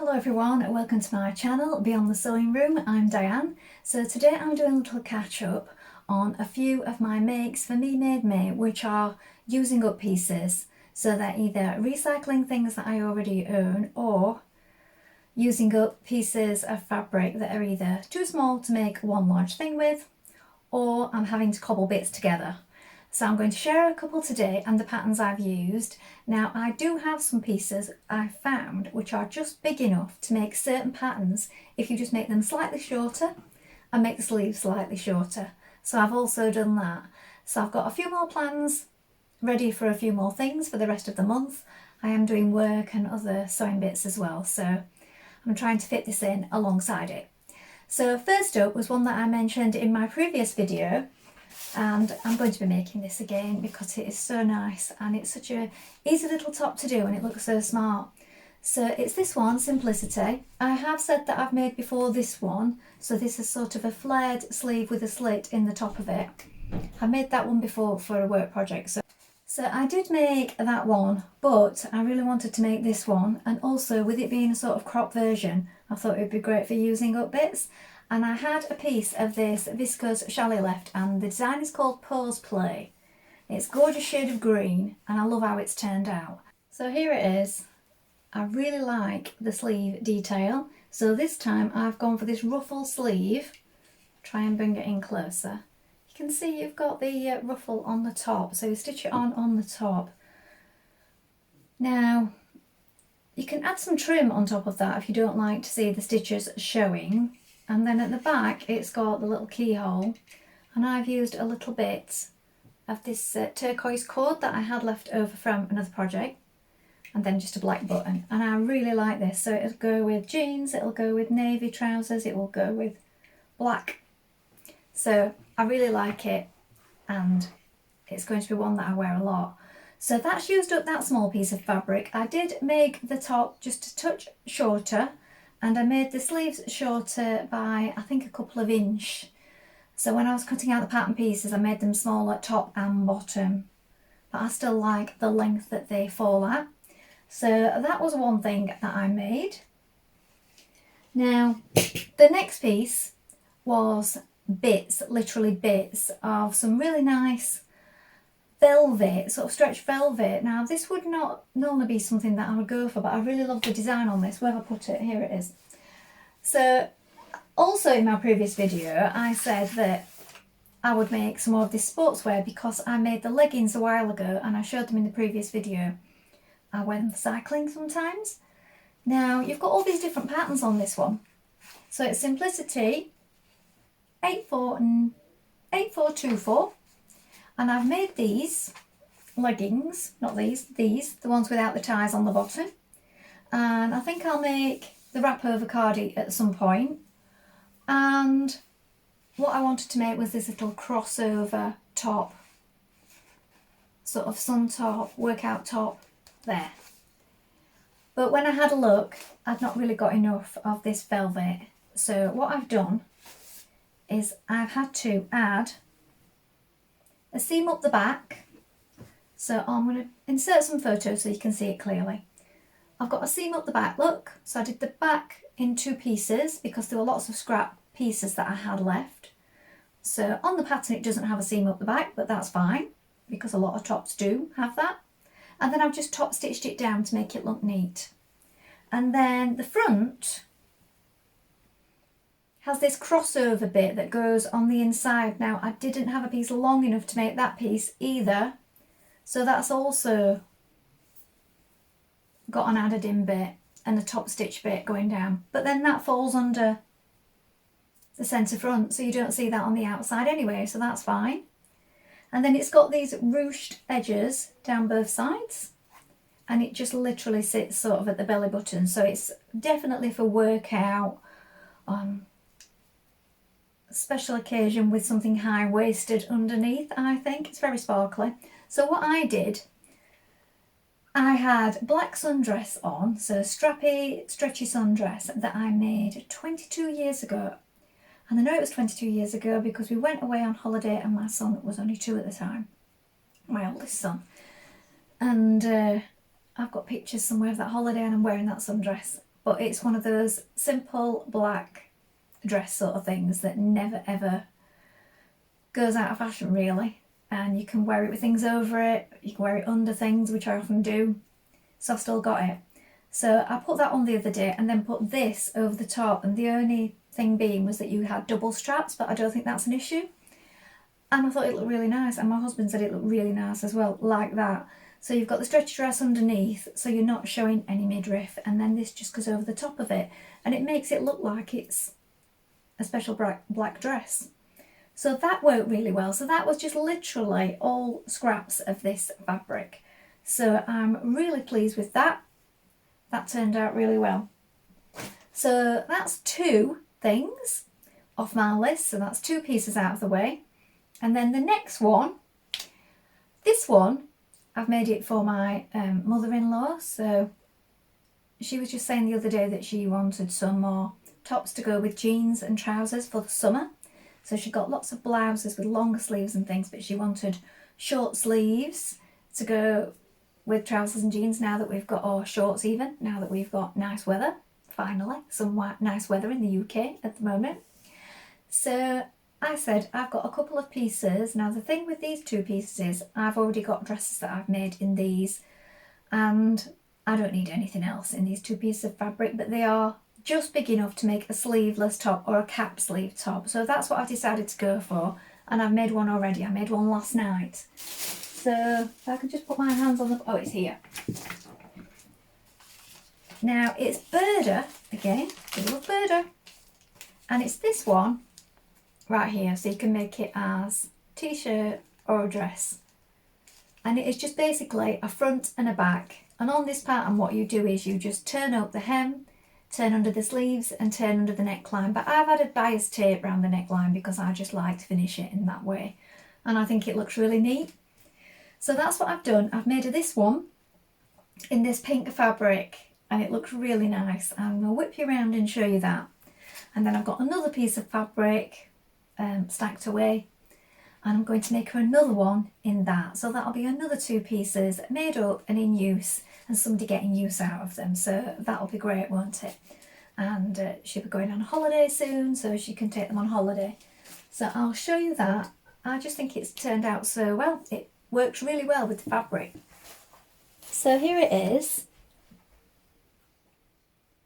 Hello everyone, and welcome to my channel Beyond the Sewing Room. I'm Diane. So today I'm doing a little catch up on a few of my makes for Me Made Me, which are using up pieces. So they're either recycling things that I already own or using up pieces of fabric that are either too small to make one large thing with, or I'm having to cobble bits together. So I'm going to share a couple today and the patterns I've used. Now I do have some pieces I found which are just big enough to make certain patterns if you just make them slightly shorter and make the sleeves slightly shorter. So I've also done that. So I've got a few more plans ready for a few more things for the rest of the month. I am doing work and other sewing bits as well, so I'm trying to fit this in alongside it. So first up was one that I mentioned in my previous video, and I'm going to be making this again because it is so nice and it's such a easy little top to do and it looks so smart. So it's this one, Simplicity. I have said that I've made before this one, so this is sort of a flared sleeve with a slit in the top of it. I made that one before for a work project, so I did make that one, but I really wanted to make this one, and also with it being a sort of crop version I thought it would be great for using up bits. And I had a piece of this viscose challis left, and the design is called Pose Play. It's a gorgeous shade of green and I love how it's turned out. So here it is. I really like the sleeve detail. So this time I've gone for this ruffle sleeve. Try and bring it in closer. You can see you've got the ruffle on the top, so you stitch it on the top. Now you can add some trim on top of that if you don't like to see the stitches showing. And then at the back it's got the little keyhole, and I've used a little bit of this turquoise cord that I had left over from another project, and then just a black button. And I really like this, so it'll go with jeans, it'll go with navy trousers, it will go with black. So I really like it, and it's going to be one that I wear a lot. So that's used up that small piece of fabric. I did make the top just a touch shorter, and I made the sleeves shorter by I think a couple of inch. So when I was cutting out the pattern pieces I made them smaller top and bottom, but I still like the length that they fall at. So that was one thing that I made. Now the next piece was bits, literally bits of some really nice velvet, sort of stretch velvet. Now this would not normally be something that I would go for, but I really love the design on this. Where have I put it? Here it is. So also in my previous video I said that I would make some more of this sportswear because I made the leggings a while ago and I showed them in the previous video. I went cycling sometimes. Now you've got all these different patterns on this one. So it's Simplicity 84 and 8424. And I've made these leggings, not these, the ones without the ties on the bottom. And I think I'll make the wrap over cardi at some point. And what I wanted to make was this little crossover top, sort of sun top, workout top there. But when I had a look, I'd not really got enough of this velvet. So what I've done is I've had to add a seam up the back. So I'm going to insert some photos so you can see it clearly. I've got a seam up the back, look. So I did the back in two pieces because there were lots of scrap pieces that I had left. So on the pattern it doesn't have a seam up the back, but that's fine because a lot of tops do have that. And then I've just top stitched it down to make it look neat. And then the front has this crossover bit that goes on the inside. Now I didn't have a piece long enough to make that piece either, so that's also got an added in bit and a top stitch bit going down, but then that falls under the centre front, so you don't see that on the outside anyway, so that's fine. And then it's got these ruched edges down both sides, and it just literally sits sort of at the belly button, so it's definitely for workout, special occasion with something high-waisted underneath. I think it's very sparkly. So what I did, I had black sundress on, so strappy stretchy sundress that I made 22 years ago. And I know it was 22 years ago because we went away on holiday and my son was only 2 at the time, my oldest son. And I've got pictures somewhere of that holiday and I'm wearing that sundress. but it's one of those simple black dress sort of things that never ever goes out of fashion really, and you can wear it with things over it, you can wear it under things, which I often do, so I've still got it. So I put that on the other day and then put this over the top, and the only thing being was that you had double straps, but I don't think that's an issue. And I thought it looked really nice, and my husband said it looked really nice as well, like that. So you've got the stretchy dress underneath, so you're not showing any midriff, and then this just goes over the top of it, and it makes it look like it's a special black dress. So that worked really well. So that was just literally all scraps of this fabric. So I'm really pleased with that. That turned out really well. So that's 2 things off my list. So that's 2 pieces out of the way. And then the next one, this one, I've made it for my mother-in-law. So she was just saying the other day that she wanted some more tops to go with jeans and trousers for the summer. So she got lots of blouses with longer sleeves and things, but she wanted short sleeves to go with trousers and jeans now that we've got, or shorts even, now that we've got nice weather, finally, some nice weather in the UK at the moment. So I said, I've got a couple of pieces. Now the thing with these 2 pieces is I've already got dresses that I've made in these, and I don't need anything else in these 2 pieces of fabric, but they are just big enough to make a sleeveless top or a cap sleeve top. So that's what I've decided to go for, and I've made one already. I made one last night. So if I can just put my hands on the, oh, it's here. Now it's Burda again, we love Burda, and it's this one right here. So you can make it as t-shirt or a dress, and it is just basically a front and a back. And on this pattern, what you do is you just turn up the hem, turn under the sleeves and turn under the neckline. But I've added bias tape around the neckline because I just like to finish it in that way, and I think it looks really neat. So that's what I've done. I've made this one in this pink fabric, and it looks really nice. I'm going to whip you around and show you that. And then I've got another piece of fabric stacked away, and I'm going to make her another one in that. So that'll be another 2 pieces made up and in use, and somebody getting use out of them. So that'll be great, won't it? And she'll be going on a holiday soon, so she can take them on holiday. So I'll show you that. I just think it's turned out so well. It works really well with the fabric. So here it is.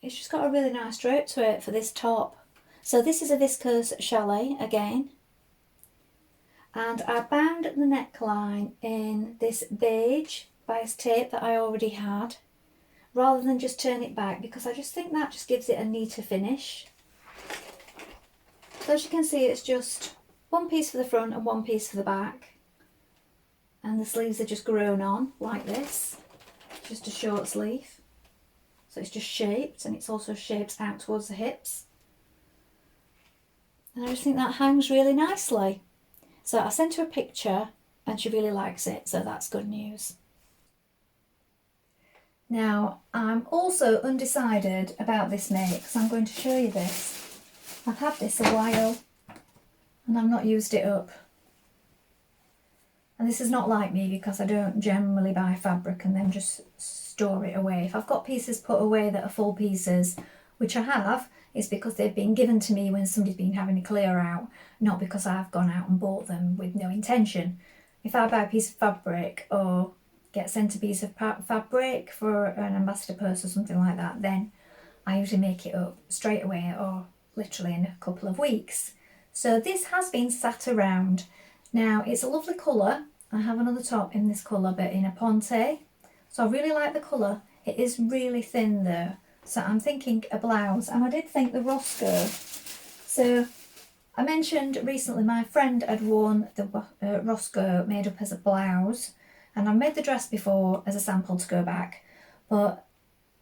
It's just got a really nice drape to it for this top. So this is a viscose chalet again. And I bound the neckline in this beige bias tape that I already had, rather than just turn it back, because I just think that just gives it a neater finish. So as you can see, it's just 1 piece for the front and 1 piece for the back. And the sleeves are just grown on like this, just a short sleeve. So it's just shaped, and it's also shaped out towards the hips. And I just think that hangs really nicely. So I sent her a picture and she really likes it, so that's good news. Now I'm also undecided about this make, so I'm going to show you this. I've had this a while and I've not used it up. And this is not like me, because I don't generally buy fabric and then just store it away. If I've got pieces put away that are full pieces, which I have, it's because they've been given to me when somebody's been having a clear out, not because I've gone out and bought them with no intention. If I buy a piece of fabric or get sent a piece of fabric for an ambassador purse or something like that, then I usually make it up straight away, or literally in a couple of weeks. So this has been sat around. Now it's a lovely colour. I have another top in this colour, but in a ponte. So I really like the colour. It is really thin though. So I'm thinking a blouse, and I did think the Roscoe. So I mentioned recently my friend had worn the Roscoe made up as a blouse, and I've made the dress before as a sample to go back, but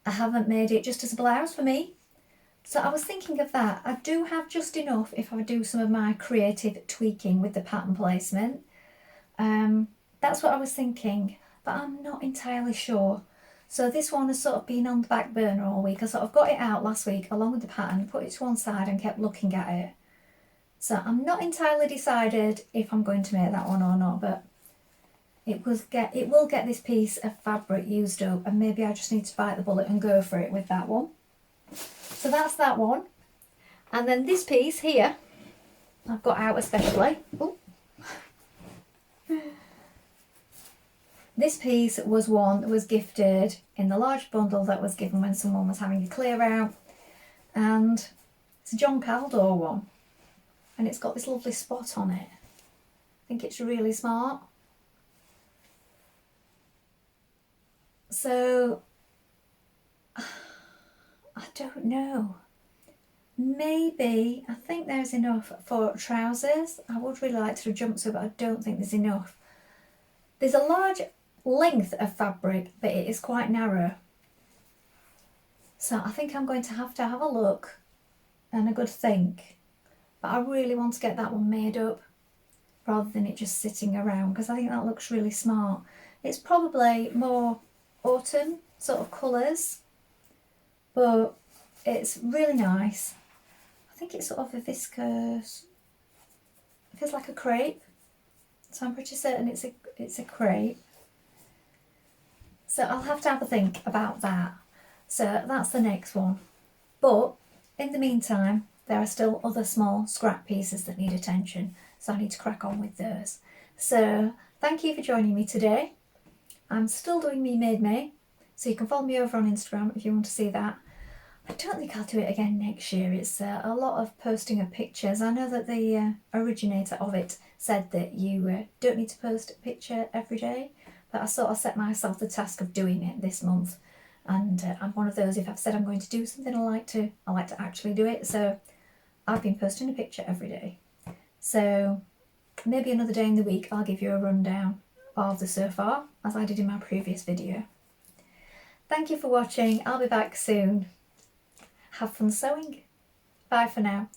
I haven't made it just as a blouse for me. So I was thinking of that. I do have just enough if I do some of my creative tweaking with the pattern placement. That's what I was thinking, but I'm not entirely sure. So this one has sort of been on the back burner all week. I sort of got it out last week along with the pattern, put it to one side and kept looking at it. So I'm not entirely decided if I'm going to make that one or not, but it will get this piece of fabric used up, and maybe I just need to bite the bullet and go for it with that one. So that's that one. And then this piece here, I've got out especially. Ooh. This piece was one that was gifted in the large bundle that was given when someone was having a clear out. And it's a John Caldor one. And it's got this lovely spot on it. I think it's really smart. So, I don't know. Maybe, I think there's enough for trousers. I would really like to do a jumpsuit, but I don't think there's enough. There's a large length of fabric, but it is quite narrow. So I think I'm going to have a look and a good think. But I really want to get that one made up rather than it just sitting around, because I think that looks really smart. It's probably more autumn sort of colours, but it's really nice. I think it's sort of a viscose, it feels like a crepe, so I'm pretty certain it's a crepe. So I'll have to have a think about that. So that's the next one. But in the meantime, there are still other small scrap pieces that need attention, so I need to crack on with those. So thank you for joining me today. I'm still doing Me Made May, so you can follow me over on Instagram if you want to see that. I don't think I'll do it again next year. It's a lot of posting of pictures. I know that the originator of it said that you don't need to post a picture every day, but I sort of set myself the task of doing it this month. And I'm one of those, if I've said I'm going to do something, I like to actually do it. So I've been posting a picture every day. So maybe another day in the week I'll give you a rundown of the so far, as I did in my previous video. Thank you for watching. I'll be back soon. Have fun sewing. Bye for now.